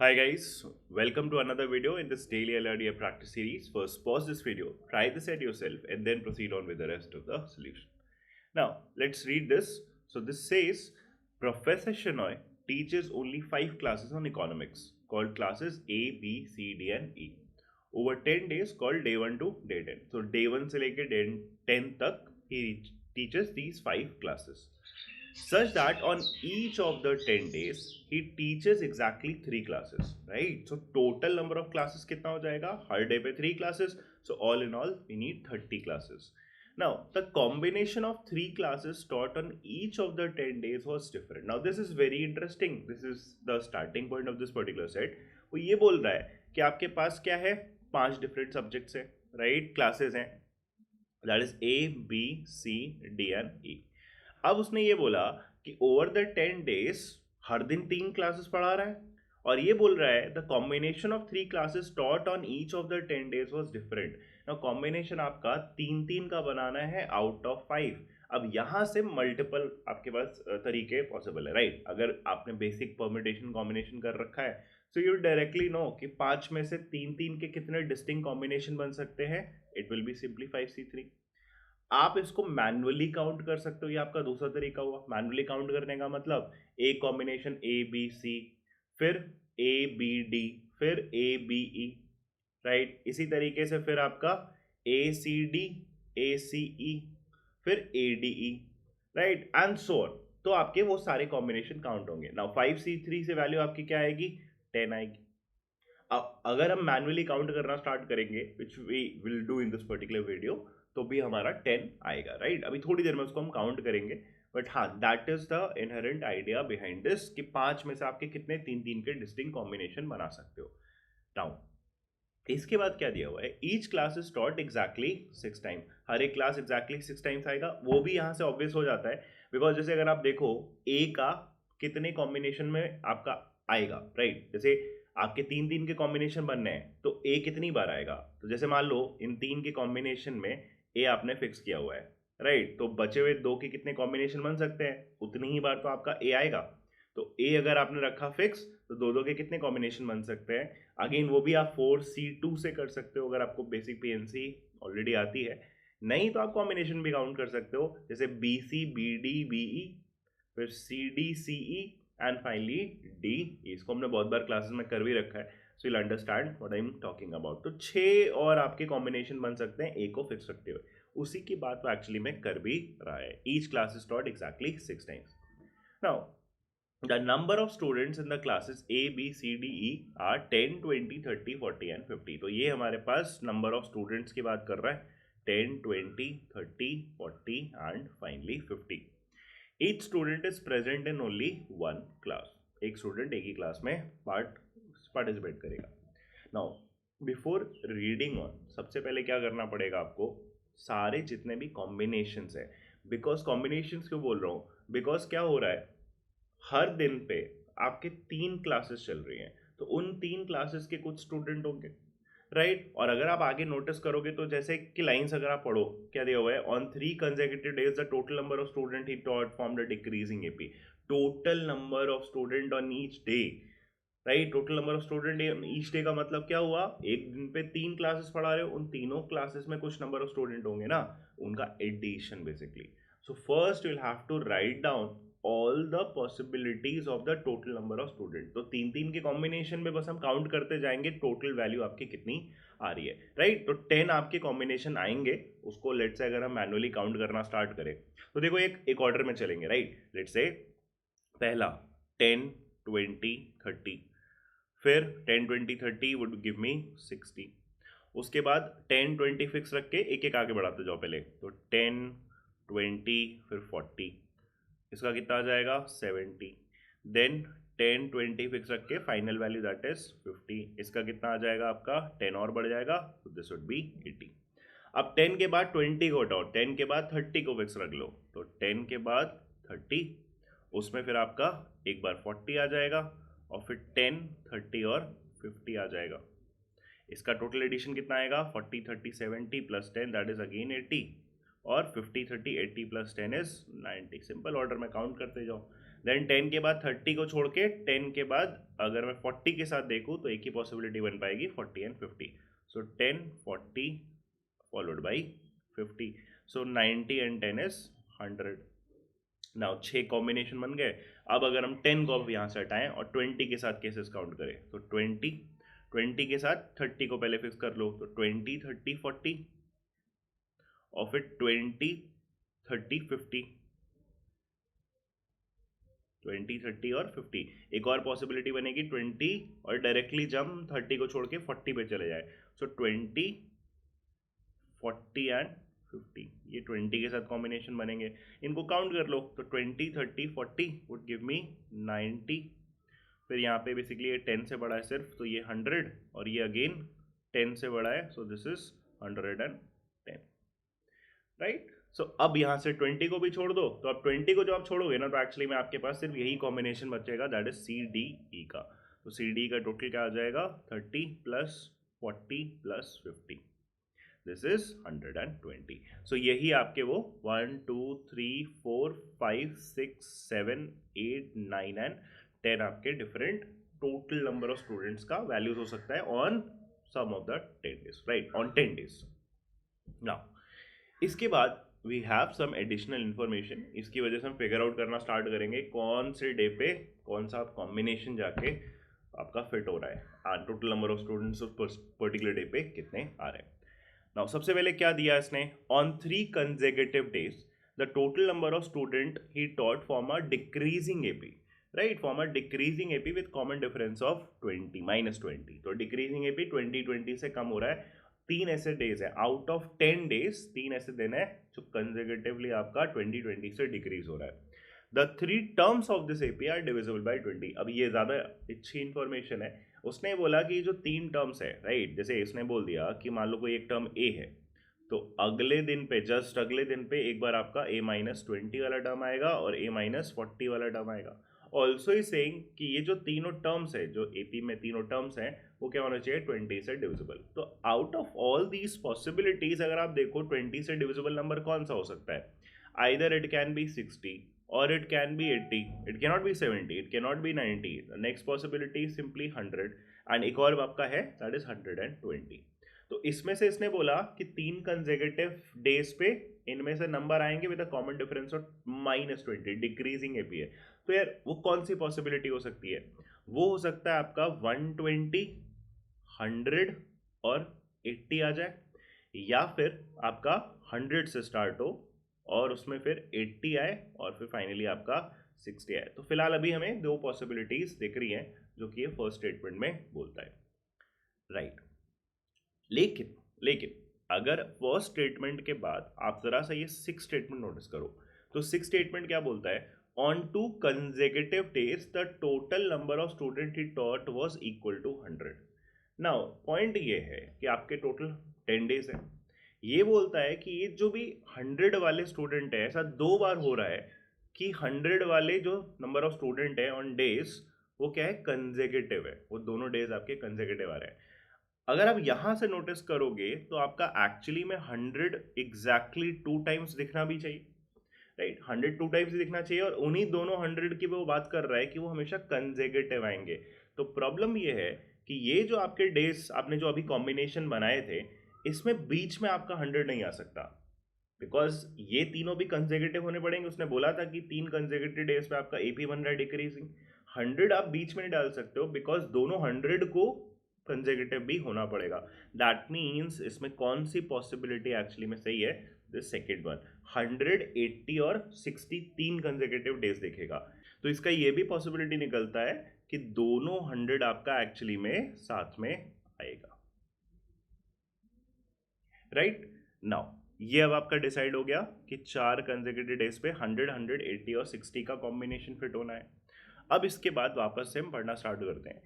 Hi guys, welcome to another video in this daily LRDA practice series. First, pause this video, try this at yourself, and then proceed on with the rest of the solution. Now, let's read this. So, this says Professor Shenoy teaches only 5 classes on economics called classes A, B, C, D, and E over 10 days called day 1 to day 10. So, day 1 से लेके day 10 तक he teaches these 5 classes such that on each of the 10 days he teaches exactly 3 classes, right? So total number of classes कितना हो जाएगा? हर day पे 3 classes. So all in all we need 30 classes. Now the combination of 3 classes taught on each of the 10 days was different. Now this is very interesting. This is the starting point of this particular set. वो ये बोल रहा है कि आपके पास क्या है? 5 different subjects है, right? Classes हैं. That is A, B, C, D and E. अब उसने ये बोला कि ओवर द 10 डेज हर दिन 3 क्लासेस पढ़ा रहा है और ये बोल रहा है the combination of 3 classes taught on each of the 10 days was different. ना कॉम्बिनेशन आपका 3 3 का बनाना है आउट ऑफ 5. अब यहाँ से मल्टीपल आपके पास तरीके पॉसिबल है, राइट? अगर आपने बेसिक परम्यूटेशन कॉम्बिनेशन कर रखा है सो यू डायरेक्टली नो कि 5 में से 3 3 के कितने डिस्टिंक्ट कॉम्बिनेशन बन सकते हैं. It will be simply 5C3. आप इसको मैनुअली काउंट कर सकते हो, ये आपका दूसरा तरीका हुआ. मैनुअली काउंट करने का मतलब a combination A B C, फिर ए बी डी, फिर ए बी ई, राइट? इसी तरीके से फिर आपका ए सी डी, ए सी ई, फिर A D E, right, and so on. तो आपके वो सारे कॉम्बिनेशन काउंट होंगे. नाउ 5C3 से वैल्यू आपकी क्या आएगी? 10 आएगी. अब अगर हम मैनुअली काउंट करना स्टार्ट करेंगे which we will do in this particular video, तो भी हमारा 10 आएगा, राइट? अभी थोड़ी देर में उसको हम काउंट करेंगे. बट हाँ, that is the inherent idea behind this कि 5 में से आपके कितने 3 3 के डिस्टिंक्ट कॉम्बिनेशन बना सकते हो. नाउ इसके बाद क्या दिया हुआ है? Each class is taught exactly 6 time. हर एक क्लास एग्जैक्टली 6 टाइम्स आएगा. वो भी यहाँ से ऑब्वियस हो जाता है बिकॉज जैसे अगर आप देखो ए का कितने कॉम्बिनेशन में आपका आएगा, राइट? जैसे आपके 3 3 के कॉम्बिनेशन बनने हैं तो ए कितनी बार आएगा? तो जैसे मान लो इन 3 के कॉम्बिनेशन में ए आपने फिक्स किया हुआ है, राइट? तो बचे हुए 2 के कितने कॉम्बिनेशन बन सकते हैं? उतनी ही बार तो आपका ए आएगा. तो ए अगर आपने रखा फिक्स तो 2 2 के कितने कॉम्बिनेशन बन सकते हैं? अगेन वो भी आप 4C2 से कर सकते हो अगर आपको बेसिक पीएनसी ऑलरेडी आती है. नहीं तो आप कॉम्बिनेशन भी काउंट कर सकते हो, जैसे B C B D B E, फिर C D C E and finally D. इसको हमने बहुत बार क्लासेस में कर भी रखा है, so you will understand what I am talking about. तो 6 और आपके कॉम्बिनेशन बन सकते हैं ए को फिक्स रखते हुए. उसी की बात वो एक्चुअली में कर भी रहा है. Each class is taught exactly 6 times. Now the number of students in the classes A, B, C, D, E are 10, 20, 30, 40 and 50. तो ये हमारे पास number of students की बात कर रहा है. 10, 20, 30, 40 and finally 50. Each student is present in only one class. एक student एक ही क्लास में पार्टिसिपेट करेगा. नाउ बिफोर रीडिंग ऑन, सबसे पहले क्या करना पड़ेगा आपको? सारे जितने भी कॉम्बिनेशंस है, बिकॉज कॉम्बिनेशंस क्यों बोल रहा हूँ? बिकॉज क्या हो रहा है, हर दिन पे आपके 3 क्लासेस चल रही हैं तो उन 3 क्लासेस के कुछ स्टूडेंट होंगे, राइट? और अगर आप आगे नोटिस करोगे तो जैसे कि लाइंस अगर आप पढ़ो, क्या दिया हुआ है? On 3 consecutive days the total number of student he taught form the decreasing AP. Total number of student on each day, right? Total number of student each day का मतलब क्या हुआ? एक दिन पे 3 क्लासेस पढ़ा रहे हो, उन तीनों क्लासेस में कुछ नंबर ऑफ स्टूडेंट होंगे ना, उनका addition basically. So first you will have to write down all the possibilities of the total number of student. तो 3 3 के कॉम्बिनेशन में बस हम काउंट करते जाएंगे टोटल वैल्यू आपकी कितनी आ रही है, राइट? तो 10 आपके कॉम्बिनेशन आएंगे. उसको लेट से अगर हम मैनुअली काउंट करना स्टार्ट करें तो देखो एक ऑर्डर में चलेंगे, राइट? लेट से पहला 10, 20, 30, फिर 10, 20, 30 वुड गिव मी 60. उसके बाद 10, 20 फिक्स रख के एक एक आगे बढ़ाते जाओ पहले. तो 10, 20, फिर 40, इसका कितना आ जाएगा? 70. देन 10, 20 फिक्स रख के फाइनल वैल्यू दैट इज 50. इसका कितना आ जाएगा? आपका 10 और बढ़ जाएगा, तो दिस वुड बी 80. अब 10 के बाद 20 को हटाओ, 10 के बाद 30 को फिक्स रख लो. तो 10 के बाद 30, उसमें फिर आपका एक बार 40 आ जाएगा और फिर 10, 30 और 50 आ जाएगा. इसका टोटल एडिशन कितना आएगा? 40, 30, 70 प्लस 10 दैट इज अगेन 80 और 50, 30, 80 प्लस 10 इज 90. सिंपल ऑर्डर में काउंट करते जाओ. देन 10 के बाद 30 को छोड़ के 10 के बाद अगर मैं 40 के साथ देखूँ तो एक ही पॉसिबिलिटी बन पाएगी 40 and 50. So 10 40 followed by 50. So 90 and 10 is 100. Now 6 combination बन गए. अब अगर हम 10 को अब यहाँ से हटाएं और 20 के साथ केसेस काउंट करें तो 20 के साथ 30 को पहले फिक्स कर लो तो 20 30 40 और फिर 20 30 50 20 30 और 50. एक और पॉसिबिलिटी बनेगी 20 और डायरेक्टली जम 30 को छोड़ के 40 पे चले जाए. सो 20 40 एंड 50. ये 20 के साथ कॉम्बिनेशन बनेंगे. इनको काउंट कर लो तो 20 30 40 वुड गिव मी 90. फिर यहाँ पे बेसिकली ये 10 से बड़ा है सिर्फ तो ये 100 और ये अगेन 10 से बड़ा है सो दिस इज 110. राइट. सो अब यहाँ से 20 को भी छोड़ दो तो अब 20 को जो आप छोड़ोगे ना तो एक्चुअली में आपके पास सिर्फ यही कॉम्बिनेशन बचेगा that is C D E का. तो सी डी का टोटल क्या आ जाएगा 30 प्लस 40 प्लस 50. This is 120. सो यही आपके वो 1 2 3 4 5 6 7 8 9 एंड 10 आपके different total number of students का वैल्यूज हो सकता है on some of the 10 days. Right, on 10 days. Now इसके बाद we have some additional information. इसकी वजह से हम फिगर आउट करना स्टार्ट करेंगे कौन से डे पे कौन सा कॉम्बिनेशन जाके आपका फिट हो रहा है. Total number of students particular day पे कितने आ रहे हैं. नाउ सबसे पहले क्या दिया इसने, on 3 consecutive days the total number of student he taught form a decreasing AP. Right, form a decreasing AP with common difference of 20 -20. तो डिक्रीजिंग एपी 20 से कम हो रहा है. 3 ऐसे डेज है आउट ऑफ 10 days, 3 ऐसे दिन है जो कंसेक्यूटिवली आपका 20 से डिक्रीज हो रहा है. The 3 terms of this AP are divisible by 20. अब ये ज़्यादा अच्छी इंफॉर्मेशन है. उसने बोला कि जो 3 टर्म्स है, राइट, जैसे इसने बोल दिया कि मान लो कोई एक टर्म ए है तो अगले दिन पे जस्ट अगले दिन पे एक बार आपका a-20 वाला टर्म आएगा और a-40 वाला टर्म आएगा. ऑल्सो ही सेइंग कि ये जो तीनों टर्म्स है जो एपी में तीनों टर्म्स हैं वो क्या होना चाहिए 20 से डिविजिबल. तो out of all these possibilities अगर आप देखो 20 से डिविजिबल नंबर कौन सा हो सकता है. Either it can be 60 or it can be 80, it cannot be 70, it cannot be 90. The next possibility is simply 100 and एक और आपका है that is 120. तो इसमें से इसने बोला कि 3 कंसेक्यूटिव डेज पे इनमें से नंबर आएंगे with a common difference of -20. Decreasing AP है तो यार वो कौन सी पॉसिबिलिटी हो सकती है. वो हो सकता है आपका 120 100 और 80 आ जाए, या फिर आपका 100 से स्टार्ट हो और उसमें फिर 80 आए और फिर फाइनली आपका 60 आए. तो फिलहाल अभी हमें 2 पॉसिबिलिटीज दिख रही हैं जो कि ये फर्स्ट स्टेटमेंट में बोलता है. राइट, लेकिन अगर फर्स्ट स्टेटमेंट के बाद आप जरा सा ये 6 स्टेटमेंट नोटिस करो तो 6 स्टेटमेंट क्या बोलता है, on 2 consecutive days the total number of student he taught was equal to 100. Now point ये है कि आपके टोटल 10 days है. ये बोलता है कि ये जो भी 100 वाले स्टूडेंट है, ऐसा 2 बार हो रहा है कि 100 वाले जो नंबर ऑफ स्टूडेंट है ऑन डेज वो क्या है कंसेक्यूटिव है, वो दोनों डेज आपके कंसेक्यूटिव आ रहे हैं. अगर आप यहाँ से नोटिस करोगे तो आपका एक्चुअली में 100 एग्जैक्टली 2 टाइम्स दिखना भी चाहिए. राइट, 100 2 टाइम्स दिखना चाहिए और उन्हीं दोनों 100 की वो बात कर रहा है कि वो हमेशा कंसेक्यूटिव आएंगे. तो प्रॉब्लम ये है कि ये जो आपके डेज आपने जो अभी कॉम्बिनेशन बनाए थे इसमें बीच में आपका 100 नहीं आ सकता बिकॉज ये तीनों भी कंसेक्यूटिव होने पड़ेंगे. उसने बोला था कि 3 कंसेक्यूटिव डेज पे आपका एपी बन रहा है डिक्रीजिंग. 100 आप बीच में नहीं डाल सकते हो बिकॉज दोनों 100 को कंसेक्यूटिव भी होना पड़ेगा. दैट मीन्स इसमें कौन सी पॉसिबिलिटी एक्चुअली में सही है, दिस सेकेंड वन. 100 80 और 60 3 कंसेक्यूटिव डेज देखेगा तो इसका ये भी पॉसिबिलिटी निकलता है कि दोनों 100 आपका एक्चुअली में साथ में आएगा. राइट, नाउ ये अब आपका डिसाइड हो गया कि 4 कंसेक्यूटिव डेज पे 100 100 80 और 60 का कॉम्बिनेशन फिट होना है. अब इसके बाद वापस से हम पढ़ना स्टार्ट करते हैं.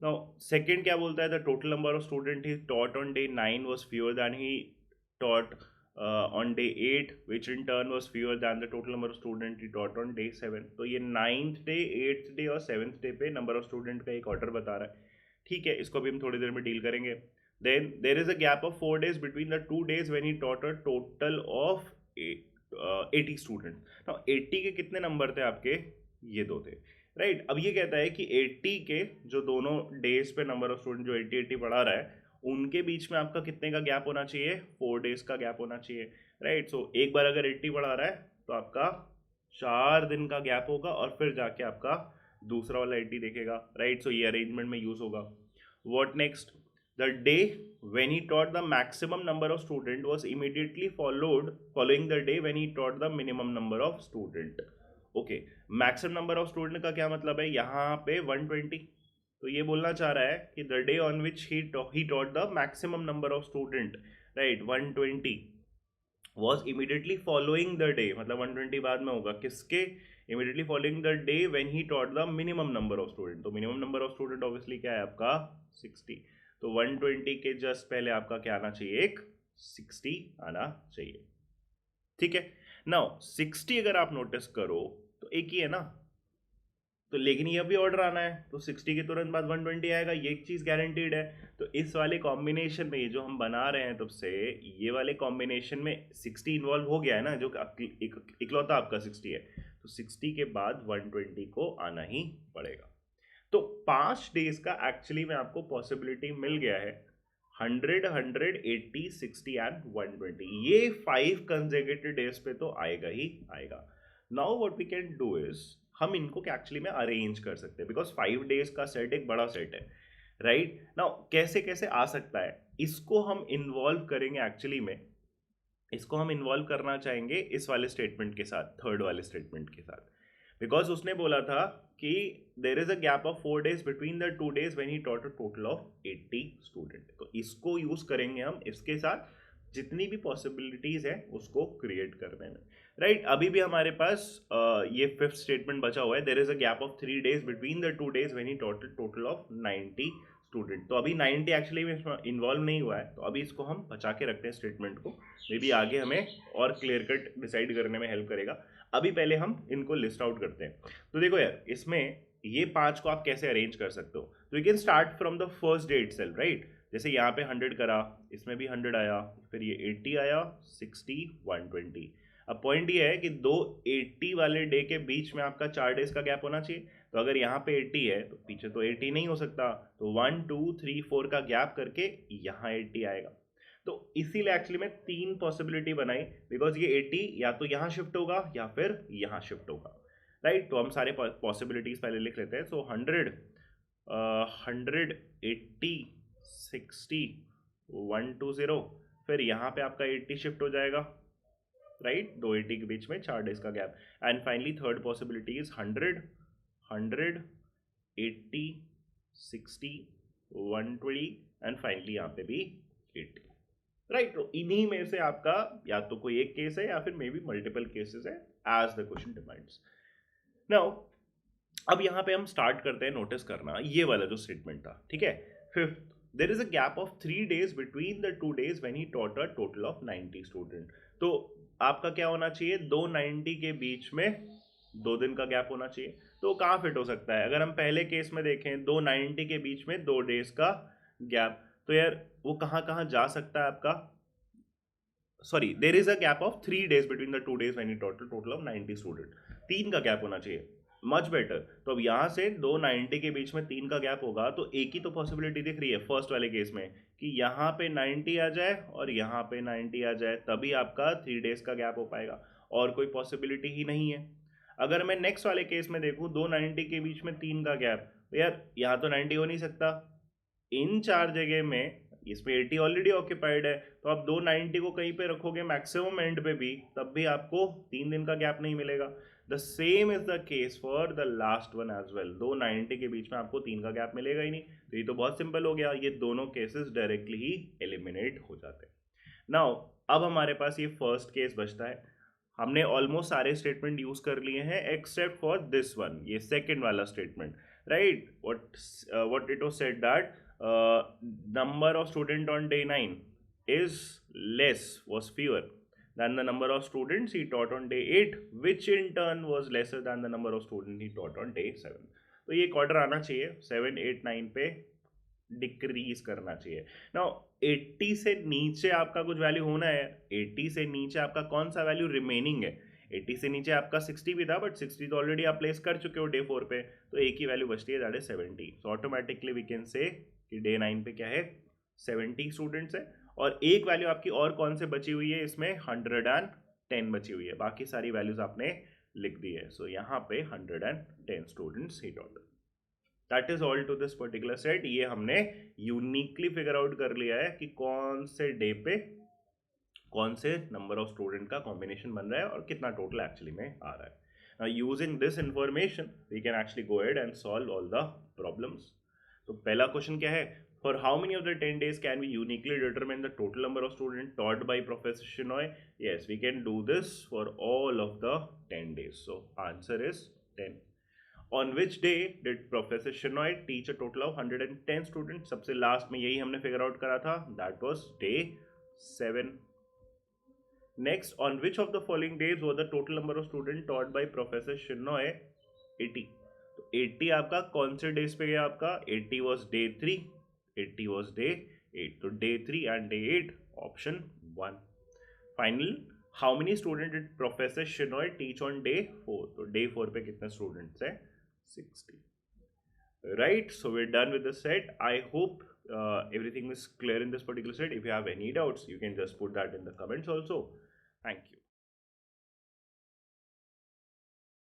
नाउ सेकंड क्या बोलता है, the total number of student he taught on day 9 was fewer than he taught on day 8 which in turn was fewer than the total number of student he taught on day 7. तो ये 9th day 8th day और 7th day पे number of student का एक order बता रहा है. ठीक है, इसको भी हम थोड़ी देर में डील करेंगे. Then there is a gap of 4 days between the 2 days when he taught a total of 80 students. Now 80 के कितने नंबर थे आपके ये दो थे, राइट। अब ये कहता है कि 80 के जो दोनों डेज पे नंबर ऑफ स्टूडेंट जो 80 पढ़ा रहा है उनके बीच में आपका कितने का गैप होना चाहिए, 4 डेज का गैप होना चाहिए, राइट। सो एक बार अगर 80 पढ़ा रहा है तो आपका 4 दिन का गैप होगा और फिर जाके आपका दूसरा वाला 80 देखेगा, राइट। सो ये अरेंजमेंट में यूज होगा। What next, the day when he taught the maximum number of student was immediately following the day when he taught the minimum number of student। Okay, maximum number of student का क्या मतलब है, यहाँ पे 120, तो ये बोलना चाह रहा है कि the day on which he taught the maximum number of student, right, 120 was immediately following the day, मतलब 120 बाद में होगा किसके, immediately following the day when he taught the minimum number of student. तो minimum number of student obviously क्या है आपका 60, तो 120 के जस्ट पहले आपका क्या आना चाहिए, एक 60 आना चाहिए, ठीक है। नाउ 60 अगर आप नोटिस करो तो एक ही है ना, तो लेकिन ये अभी ऑर्डर आना है तो 60 के तुरंत बाद 120 आएगा, ये एक चीज़ गारंटीड है। तो इस वाले कॉम्बिनेशन में ये जो हम बना रहे हैं तब से, ये वाले कॉम्बिनेशन में 60 इन्वॉल्व हो गया है ना, जो इकलौता आपका 60 है, तो 60 के बाद 120 को आना ही पड़ेगा। तो 5 डेज का एक्चुअली में आपको पॉसिबिलिटी मिल गया है, 100, 100, 80, 60 एंड 120। ये 5 कंसेक्यूटिव डेज पे तो आएगा ही आएगा। Now what we can do is, हम इनको एक्चुअली में अरेंज कर सकते हैं, बिकॉज 5 डेज का सेट एक बड़ा सेट है, राइट। नाउ कैसे कैसे आ सकता है, इसको हम इन्वॉल्व करेंगे एक्चुअली में, इसको हम इन्वॉल्व करना चाहेंगे इस वाले स्टेटमेंट के साथ, थर्ड वाले स्टेटमेंट के साथ, बिकॉज उसने बोला था कि there is a gap of 4 days between the 2 days when he taught a total of 80 student. तो इसको यूज करेंगे हम इसके साथ, जितनी भी पॉसिबिलिटीज है उसको क्रिएट करने में, राइट। अभी भी हमारे पास ये 5th स्टेटमेंट बचा हुआ है, there is a gap of 3 days between the 2 days when he taught a total of 90 student. तो अभी 90 एक्चुअली में इसमें इन्वॉल्व नहीं हुआ है, तो अभी इसको हम बचा के रखते हैं स्टेटमेंट को, मे बी आगे हमें और क्लियर कट डिसाइड करने में हेल्प करेगा। अभी पहले हम इनको लिस्ट आउट करते हैं। तो देखो यार, इसमें ये 5 को आप कैसे अरेंज कर सकते हो, तो you can start from the first day itself, right. जैसे यहाँ पे 100 करा, इसमें भी 100 आया, फिर ये 80 आया, 60, 120। अब पॉइंट ये है कि दो 80 वाले डे के बीच में आपका 4 डेज का गैप होना चाहिए। तो अगर यहाँ पे 80 है तो पीछे तो 80 नहीं हो सकता, तो 1, 2, 3, 4 का गैप करके यहाँ 80 आएगा। तो इसीलिए एक्चुअली में 3 पॉसिबिलिटी बनाई, बिकॉज ये 80 या तो यहाँ शिफ्ट होगा या फिर यहाँ शिफ्ट होगा, राइट। तो हम सारे पॉसिबिलिटीज पहले लिख लेते हैं। सो 100, 100, 80, 60, 120, फिर यहाँ पे आपका 80 शिफ्ट हो जाएगा, राइट, 2 80 के बीच में 4 डेज का gap. And finally third possibility is 100, 100, 80, 60, 120 and finally यहाँ पे भी 80, राइट। तो इन्हीं में से आपका या तो कोई एक केस है या फिर मे बी मल्टीपल केसेस है, as the question demands. Now अब यहाँ पे हम स्टार्ट करते हैं नोटिस करना ये वाला जो स्टेटमेंट था, ठीक है। 5th, there is a gap of 3 days between the 2 days when he taught a total of 90 student. तो आपका क्या होना चाहिए, 2 90 के बीच में 2 दिन का गैप होना चाहिए। तो कहाँ फिट हो सकता है, अगर हम पहले केस में देखें 2 90 के बीच में 2 डेज का गैप, तो यार वो कहाँ कहाँ जा सकता है आपका, sorry, there is a gap of 3 days between the 2 days when he total of 90 student. 3 का गैप होना चाहिए, मच बेटर। तो अब यहाँ से 2 90 के बीच में 3 का गैप होगा, तो एक ही तो पॉसिबिलिटी दिख रही है फर्स्ट वाले केस में कि यहाँ पे 90 आ जाए और यहाँ पे 90 आ जाए, तभी आपका 3 डेज का गैप हो पाएगा, और कोई पॉसिबिलिटी ही नहीं है। अगर मैं नेक्स्ट वाले केस में देखूँ 2 90 के बीच में 3 का गैप, तो यार यहाँ तो 90 हो नहीं सकता, इन 4 जगह में इसमें 80 ऑलरेडी ऑक्यूपाइड है, तो आप 2 90 को कहीं पे रखोगे मैक्सिमम एंड पे भी, तब भी आपको 3 दिन का गैप नहीं मिलेगा। The same is the case for the last one as well, 2 90 के बीच में आपको 3 का गैप मिलेगा ही नहीं। तो ये तो बहुत सिंपल हो गया, ये दोनों केसेस डायरेक्टली ही एलिमिनेट हो जाते हैं। नाउ अब हमारे पास ये फर्स्ट केस बचता है, हमने ऑलमोस्ट सारे स्टेटमेंट यूज कर लिए हैं एक्सेप्ट फॉर दिस वन, ये सेकेंड वाला statement, right. What it was said that number of student on day 9 is was fewer than the number of students he taught on day 8, which in turn was lesser than the number of students he taught on day 7। तो ये order आना चाहिए 7, 8, 9 पे decrease करना चाहिए। Now 80 से नीचे आपका कुछ वैल्यू होना है, 80 से नीचे आपका कौन सा वैल्यू रिमेनिंग है, 80 से नीचे आपका 60 भी था, बट 60 तो ऑलरेडी आप प्लेस कर चुके हो डे 4 पे, तो एक ही वैल्यू बचती है, that is 70. So automatically we can say कि डे 9 पे क्या है, 70 स्टूडेंट्स है. और एक वैल्यू आपकी और कौन से बची हुई है इसमें, 110 बची हुई है, बाकी सारी वैल्यूज आपने लिख दी है. सो यहाँ पे 110 स्टूडेंट्स ही total. That is all to this particular set. ये हमने यूनिकली फिगर आउट कर लिया है कि कौन से डे पे कौन से नंबर ऑफ स्टूडेंट का कॉम्बिनेशन बन रहा है और कितना टोटल एक्चुअली में आ रहा है. Now, using this information, we can actually go ahead and solve all the problems. तो पहला क्वेश्चन क्या है, for how many of the 10 days can we uniquely determine the total number of students taught by Professor Shinoy? Yes, we can do this for all of the 10 days. So answer is 10. On which day did Professor Shinoy teach a total of 110 students? सबसे last में यही हमने figure out करा था, that was day 7. Next, on which of the following days was the total number of students taught by Professor Shinoy? 80. तो 80 आपका कौन से डेज पे गया आपका, 80 was day 3, 80 was day 8. तो day 3 and day 8 option 1. Finally, how many students did Professor Shinoy teach on day 4? तो day 4 पे कितने students हैं, 60. Right, so we're done with the set. I hope everything is clear in this particular set. If you have any doubts, you can just put that in the comments also. Thank you.